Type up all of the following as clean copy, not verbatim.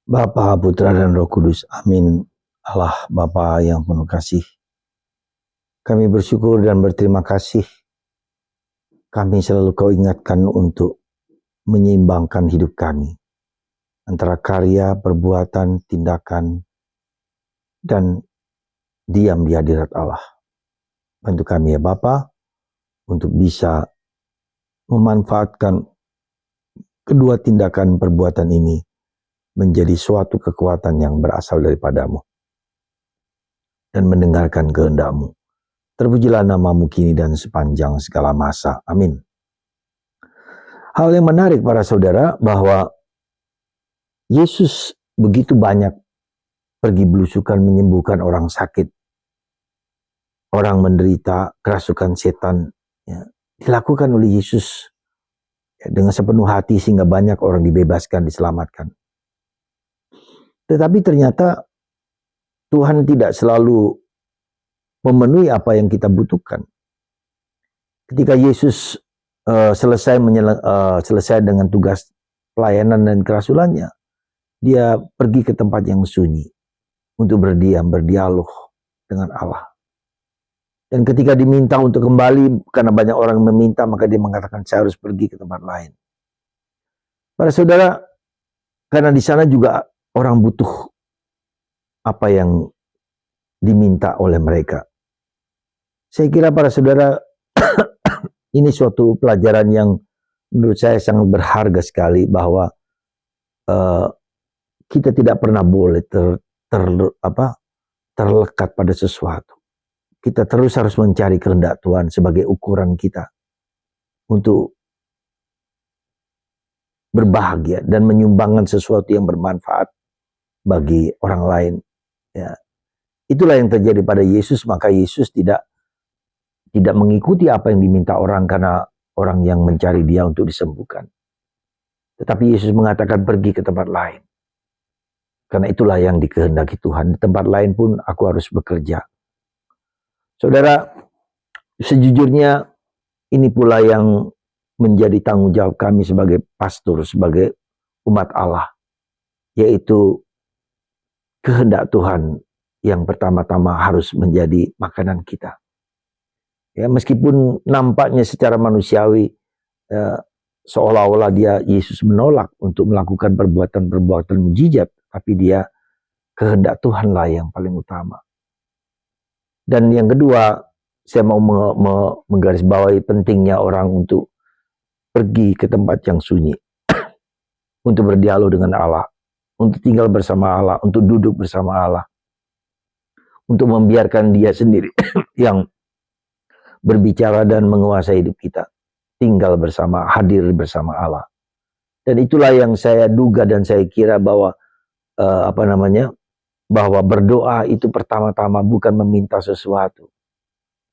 Bapa, Putra, dan Roh Kudus. Amin. Allah Bapa yang penuh kasih. Kami bersyukur dan berterima kasih. Kami selalu Kau ingatkan untuk menyeimbangkan hidup kami. Antara karya, perbuatan, tindakan, dan diam di hadirat Allah. Bantu kami ya Bapa untuk bisa memanfaatkan kedua tindakan perbuatan ini menjadi suatu kekuatan yang berasal daripada-Mu dan mendengarkan kehendak-Mu. Terpujilah nama-Mu kini dan sepanjang segala masa. Amin. Hal yang menarik para saudara bahwa Yesus begitu banyak pergi belusukan menyembuhkan orang sakit, orang menderita kerasukan setan, ya, dilakukan oleh Yesus ya, dengan sepenuh hati sehingga banyak orang dibebaskan, diselamatkan. Tetapi ternyata Tuhan tidak selalu memenuhi apa yang kita butuhkan. Ketika Yesus selesai dengan tugas pelayanan dan kerasulannya, dia pergi ke tempat yang sunyi untuk berdiam, berdialog dengan Allah. Dan ketika diminta untuk kembali, karena banyak orang meminta, maka dia mengatakan saya harus pergi ke tempat lain. Para saudara, karena di sana juga orang butuh apa yang diminta oleh mereka. Saya kira para saudara, ini suatu pelajaran yang menurut saya sangat berharga sekali, bahwa kita tidak pernah boleh terlekat pada sesuatu. Kita terus harus mencari kehendak Tuhan sebagai ukuran kita untuk berbahagia dan menyumbangkan sesuatu yang bermanfaat bagi orang lain. Ya. Itulah yang terjadi pada Yesus, maka Yesus tidak mengikuti apa yang diminta orang karena orang yang mencari dia untuk disembuhkan. Tetapi Yesus mengatakan pergi ke tempat lain. Karena itulah yang dikehendaki Tuhan. Di tempat lain pun aku harus bekerja. Saudara, sejujurnya ini pula yang menjadi tanggung jawab kami sebagai pastor, sebagai umat Allah. Yaitu kehendak Tuhan yang pertama-tama harus menjadi makanan kita. Ya, meskipun nampaknya secara manusiawi seolah-olah Yesus menolak untuk melakukan perbuatan-perbuatan mujizat, tapi dia kehendak Tuhanlah yang paling utama. Dan yang kedua, saya mau menggarisbawahi pentingnya orang untuk pergi ke tempat yang sunyi, untuk berdialog dengan Allah, untuk tinggal bersama Allah, untuk duduk bersama Allah, untuk membiarkan Dia sendiri yang berbicara dan menguasai hidup kita, tinggal bersama, hadir bersama Allah. Dan itulah yang saya duga dan saya kira bahwa bahwa berdoa itu pertama-tama bukan meminta sesuatu.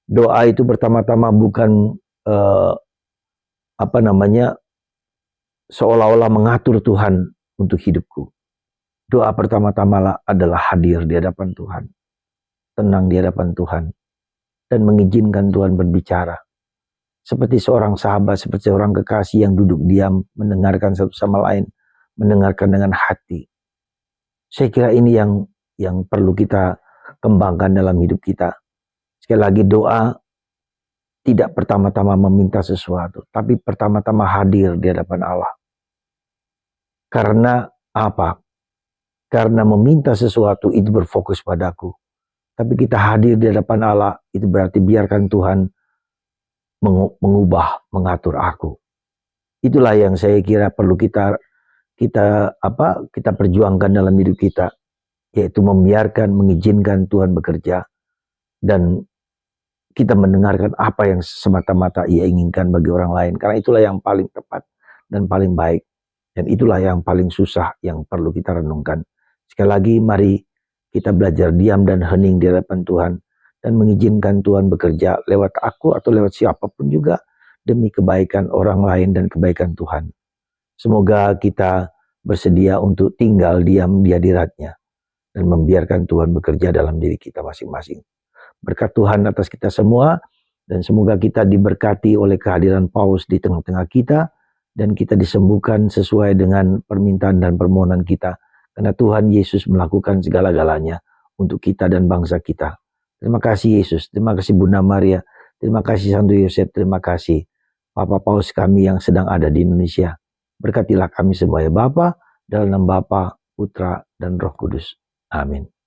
Doa itu pertama-tama bukan seolah-olah mengatur Tuhan untuk hidupku. Doa pertama-tama adalah hadir di hadapan Tuhan, tenang di hadapan Tuhan, dan mengizinkan Tuhan berbicara. Seperti seorang sahabat, seperti seorang kekasih yang duduk diam, mendengarkan satu sama lain, mendengarkan dengan hati. Saya kira ini yang perlu kita kembangkan dalam hidup kita. Sekali lagi, doa tidak pertama-tama meminta sesuatu, tapi pertama-tama hadir di hadapan Allah. Karena apa? Karena meminta sesuatu itu berfokus padaku. Tapi kita hadir di hadapan Allah, itu berarti biarkan Tuhan mengubah, mengatur aku. Itulah yang saya kira perlu kita perjuangkan dalam hidup kita, yaitu membiarkan, mengizinkan Tuhan bekerja, dan kita mendengarkan apa yang semata-mata Ia inginkan bagi orang lain, karena itulah yang paling tepat dan paling baik, dan itulah yang paling susah yang perlu kita renungkan. Sekali lagi, mari kita belajar diam dan hening di hadapan Tuhan, dan mengizinkan Tuhan bekerja lewat aku atau lewat siapapun juga, demi kebaikan orang lain dan kebaikan Tuhan. Semoga kita bersedia untuk tinggal diam di hadirat-Nya dan membiarkan Tuhan bekerja dalam diri kita masing-masing. Berkat Tuhan atas kita semua, dan semoga kita diberkati oleh kehadiran Paulus di tengah-tengah kita, dan kita disembuhkan sesuai dengan permintaan dan permohonan kita, Karena Tuhan Yesus melakukan segala-galanya untuk kita dan bangsa kita. Terima kasih Yesus, terima kasih Bunda Maria, terima kasih Santo Yosef, terima kasih Papa Paus kami yang sedang ada di Indonesia. Berkatilah kami semua ya Bapa, dalam nama Bapa, Putra, dan Roh Kudus. Amin.